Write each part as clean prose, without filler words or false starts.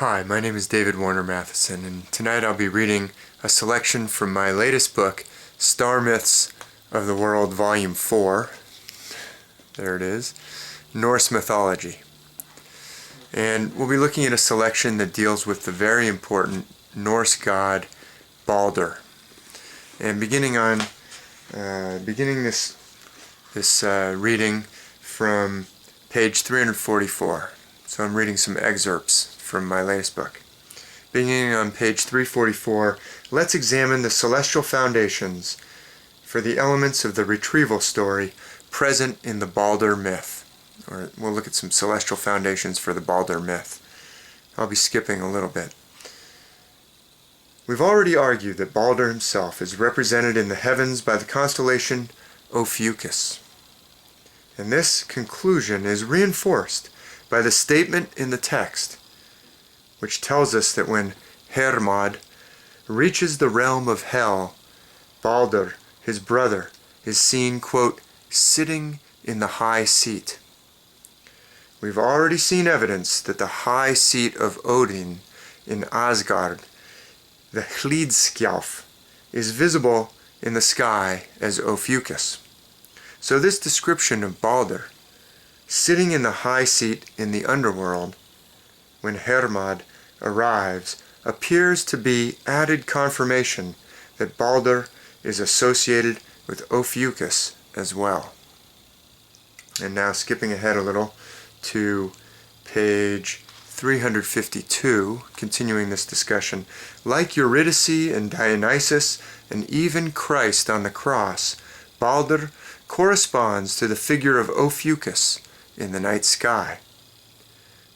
Hi, my name is David Warner Matheson, and tonight I'll be reading a selection from my latest book, Star Myths of the World, Volume 4. There it is, Norse Mythology. And we'll be looking at a selection that deals with the very important Norse god Baldr. And beginning this reading from page 344. So I'm reading some excerpts from my latest book. Beginning on page 344, let's examine the celestial foundations for the elements of the retrieval story present in the Baldr myth. Or we'll look at some celestial foundations for the Baldr myth. I'll be skipping a little bit. We've already argued that Baldr himself is represented in the heavens by the constellation Ophiuchus. And this conclusion is reinforced by the statement in the text, which tells us that when Hermod reaches the realm of hell, Baldr, his brother, is seen, quote, sitting in the high seat. We've already seen evidence that the high seat of Odin in Asgard, the Hlidskjalf, is visible in the sky as Ophiuchus. So this description of Baldr, sitting in the high seat in the underworld, when Hermod arrives, appears to be added confirmation that Baldr is associated with Ophiuchus as well. And now skipping ahead a little to page 352, continuing this discussion. Like Eurydice and Dionysus and even Christ on the cross, Baldr corresponds to the figure of Ophiuchus in the night sky.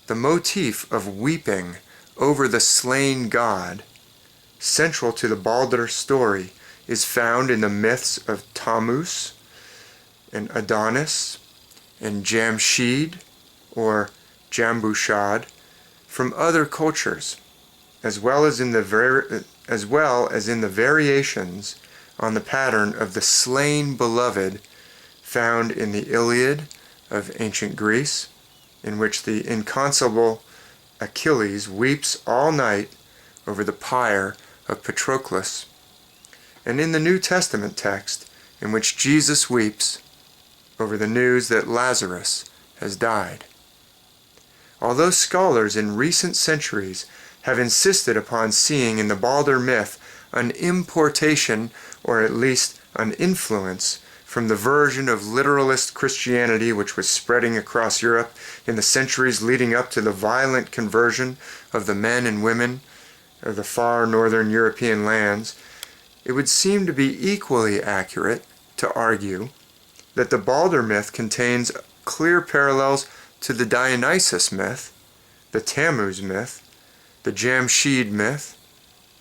The motif of weeping over the slain god, central to the Baldr story, is found in the myths of Tammuz and Adonis and Jamshid or Jambushad from other cultures, as well as in the variations on the pattern of the slain beloved found in the Iliad of ancient Greece, in which the inconsolable Achilles weeps all night over the pyre of Patroclus, and in the New Testament text, in which Jesus weeps over the news that Lazarus has died. Although scholars in recent centuries have insisted upon seeing in the Baldr myth an importation, or at least an influence, from the version of literalist Christianity which was spreading across Europe in the centuries leading up to the violent conversion of the men and women of the far northern European lands, it would seem to be equally accurate to argue that the Baldr myth contains clear parallels to the Dionysus myth, the Tammuz myth, the Jamshid myth,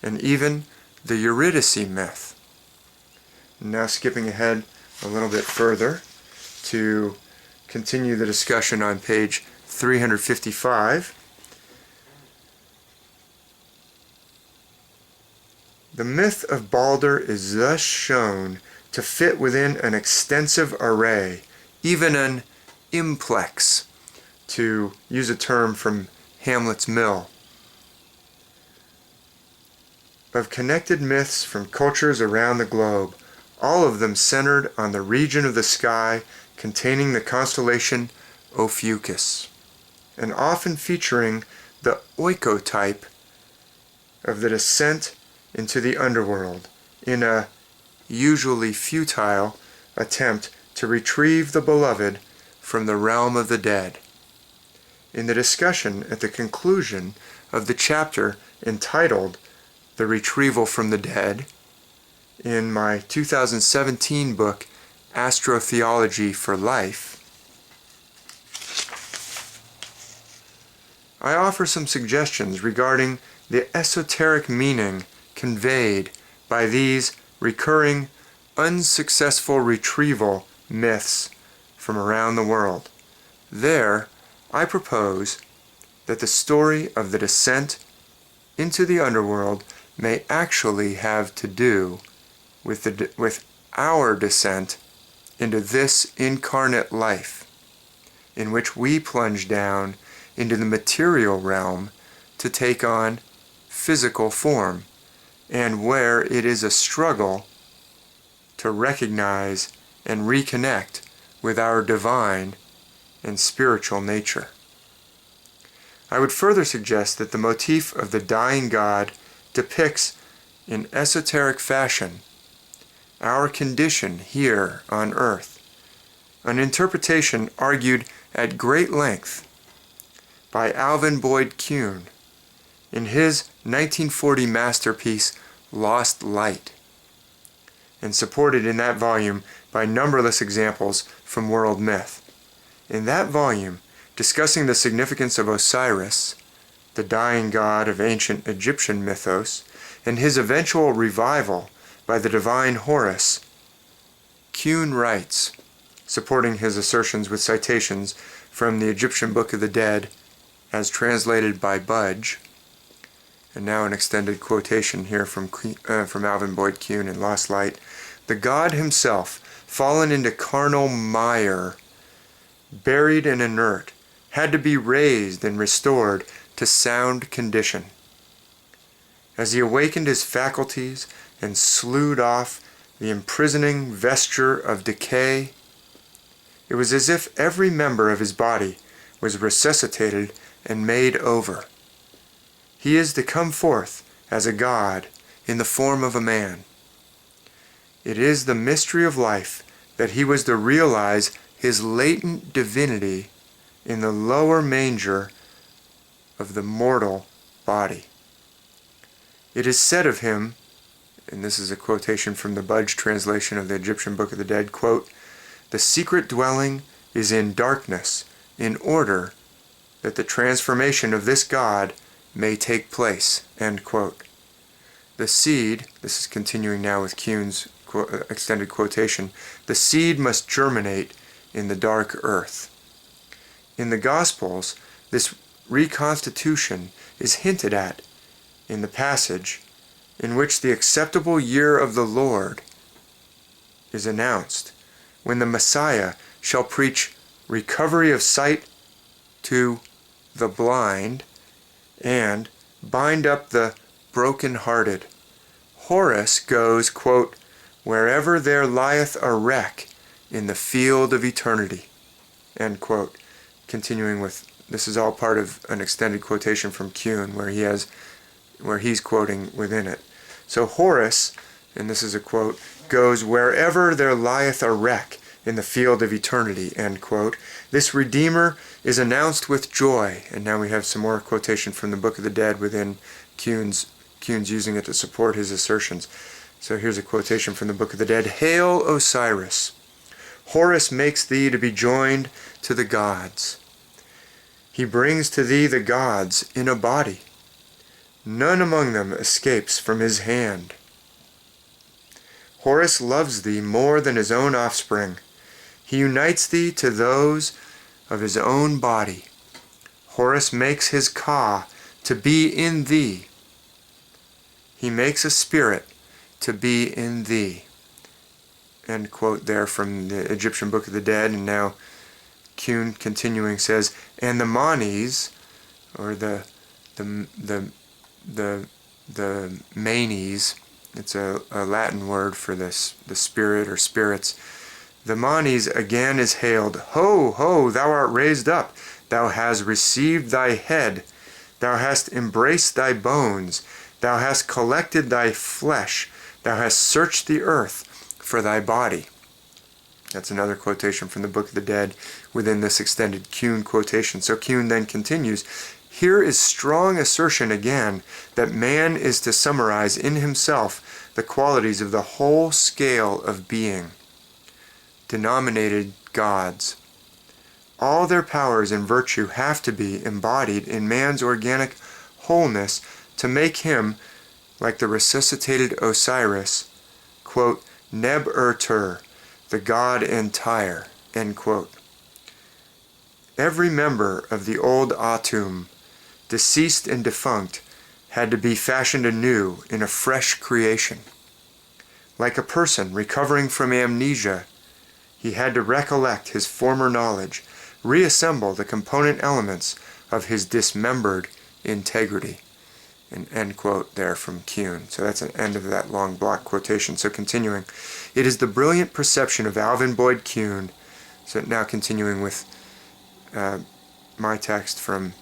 and even the Eurydice myth. Now skipping ahead a little bit further to continue the discussion on page 355. The myth of Baldr is thus shown to fit within an extensive array, even an implex, to use a term from Hamlet's Mill, of connected myths from cultures around the globe, all of them centered on the region of the sky containing the constellation Ophiuchus, and often featuring the oikotype of the descent into the underworld in a usually futile attempt to retrieve the beloved from the realm of the dead. In the discussion at the conclusion of the chapter entitled The Retrieval from the Dead, in my 2017 book, Astrotheology for Life, I offer some suggestions regarding the esoteric meaning conveyed by these recurring, unsuccessful retrieval myths from around the world. There, I propose that the story of the descent into the underworld may actually have to do with our descent into this incarnate life, in which we plunge down into the material realm to take on physical form, and where it is a struggle to recognize and reconnect with our divine and spiritual nature. I would further suggest that the motif of the dying god depicts in esoteric fashion our condition here on earth, an interpretation argued at great length by Alvin Boyd Kuhn in his 1940 masterpiece Lost Light, and supported in that volume by numberless examples from world myth. In that volume, discussing the significance of Osiris, the dying god of ancient Egyptian mythos, and his eventual revival by the divine Horus, Kuhn writes, supporting his assertions with citations from the Egyptian Book of the Dead as translated by Budge, and now an extended quotation here from Alvin Boyd Kuhn in Lost Light. The god himself, fallen into carnal mire, buried and inert, had to be raised and restored to sound condition. As he awakened his faculties and slewed off the imprisoning vesture of decay, it was as if every member of his body was resuscitated and made over. He is to come forth as a god in the form of a man. It is the mystery of life that he was to realize his latent divinity in the lower manger of the mortal body. It is said of him, and this is a quotation from the Budge translation of the Egyptian Book of the Dead, quote, "The secret dwelling is in darkness in order that the transformation of this God may take place," end quote. The seed, this is continuing now with Kuhn's extended quotation, the seed must germinate in the dark earth. In the Gospels, this reconstitution is hinted at in the passage in which the acceptable year of the Lord is announced, when the Messiah shall preach recovery of sight to the blind and bind up the broken-hearted. Horus goes, quote, "wherever there lieth a wreck in the field of eternity," end quote. Continuing with, this is all part of an extended quotation from Kuhn where he's quoting within it. So Horus, and this is a quote, goes wherever there lieth a wreck in the field of eternity, end quote. This Redeemer is announced with joy, and now we have some more quotation from the Book of the Dead within Kuhn's using it to support his assertions. So here's a quotation from the Book of the Dead. "Hail, Osiris! Horus makes thee to be joined to the gods. He brings to thee the gods in a body. None among them escapes from his hand. Horus loves thee more than his own offspring. He unites thee to those of his own body. Horus makes his Ka to be in thee. He makes a spirit to be in thee." End quote there from the Egyptian Book of the Dead. And now Kuhn continuing says, "And the manes, or the manes, it's a Latin word for this, the spirit or spirits. The manes again is hailed. Ho, ho, thou art raised up. Thou hast received thy head. Thou hast embraced thy bones. Thou hast collected thy flesh. Thou hast searched the earth for thy body." That's another quotation from the Book of the Dead within this extended Kuhn quotation. So Kuhn then continues, "Here is strong assertion again that man is to summarize in himself the qualities of the whole scale of being, denominated gods. All their powers and virtue have to be embodied in man's organic wholeness to make him, like the resuscitated Osiris, quote, Neb-er-Tur, the god entire," end quote. Every member of the old Atum, deceased and defunct, had to be fashioned anew in a fresh creation. Like a person recovering from amnesia, he had to recollect his former knowledge, reassemble the component elements of his dismembered integrity. An end quote there from Kuhn. So that's an end of that long block quotation. So continuing, it is the brilliant perception of Alvin Boyd Kuhn. So now continuing with my text from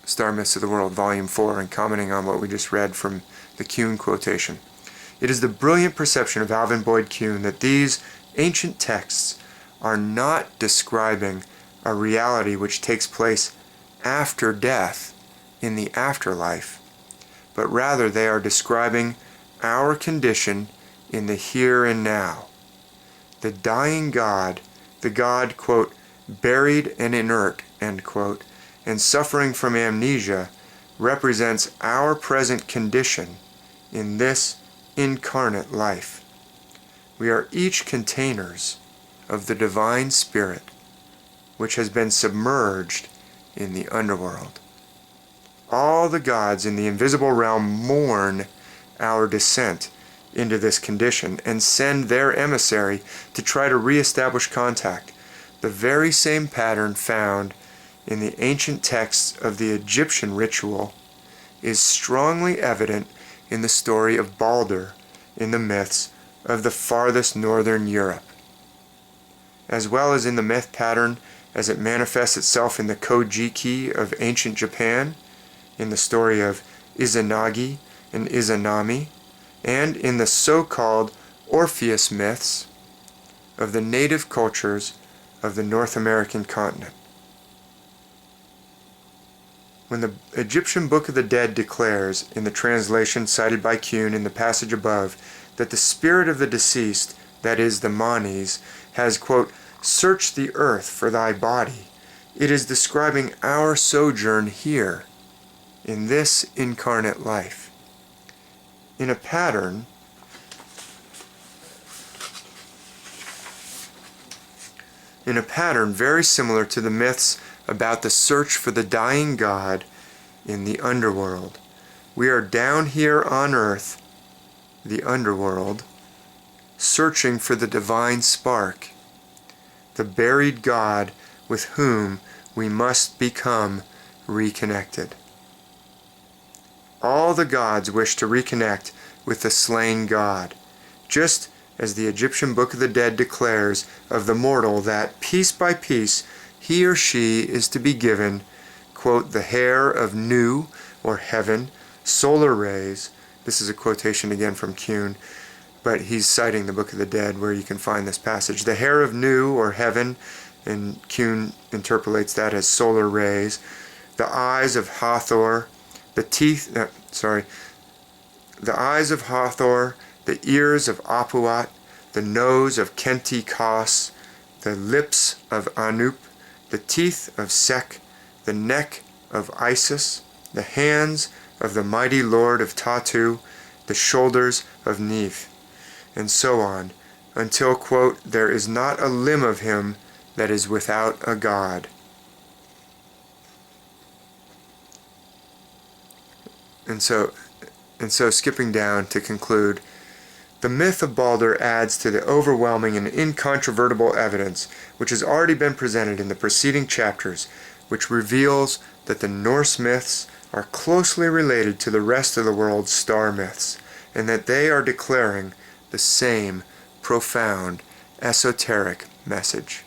Star Myths of the World, Volume 4, and commenting on what we just read from the Kuhn quotation. It is the brilliant perception of Alvin Boyd Kuhn that these ancient texts are not describing a reality which takes place after death in the afterlife, but rather they are describing our condition in the here and now. The dying God, the God, quote, buried and inert, end quote, and suffering from amnesia, represents our present condition in this incarnate life. We are each containers of the divine spirit, which has been submerged in the underworld. All the gods in the invisible realm mourn our descent into this condition and send their emissary to try to re-establish contact. The very same pattern found in the ancient texts of the Egyptian ritual is strongly evident in the story of Baldr in the myths of the farthest northern Europe, as well as in the myth pattern as it manifests itself in the Kojiki of ancient Japan, in the story of Izanagi and Izanami, and in the so-called Orpheus myths of the native cultures of the North American continent. When the Egyptian Book of the Dead declares, in the translation cited by Kuhn in the passage above, that the spirit of the deceased, that is, the Manes, has, quote, searched the earth for thy body, it is describing our sojourn here, in this incarnate life. In a pattern very similar to the myths about the search for the dying God in the underworld. We are down here on earth, the underworld, searching for the divine spark, the buried God with whom we must become reconnected. All the gods wish to reconnect with the slain God, just as the Egyptian Book of the Dead declares of the mortal that, piece by piece, he or she is to be given, quote, the hair of Nu, or heaven, solar rays. This is a quotation again from Kuhn, but he's citing the Book of the Dead where you can find this passage. The hair of Nu, or heaven, and Kuhn interpolates that as solar rays. The eyes of Hathor, the eyes of Hathor, the ears of Apuat, the nose of Kenti Kas, the lips of Anup, the teeth of Sek, the neck of Isis, the hands of the mighty lord of Tatu, the shoulders of Neith, and so on, until, quote, there is not a limb of him that is without a god. And so skipping down to conclude, the myth of Baldr adds to the overwhelming and incontrovertible evidence which has already been presented in the preceding chapters, which reveals that the Norse myths are closely related to the rest of the world's star myths, and that they are declaring the same profound esoteric message.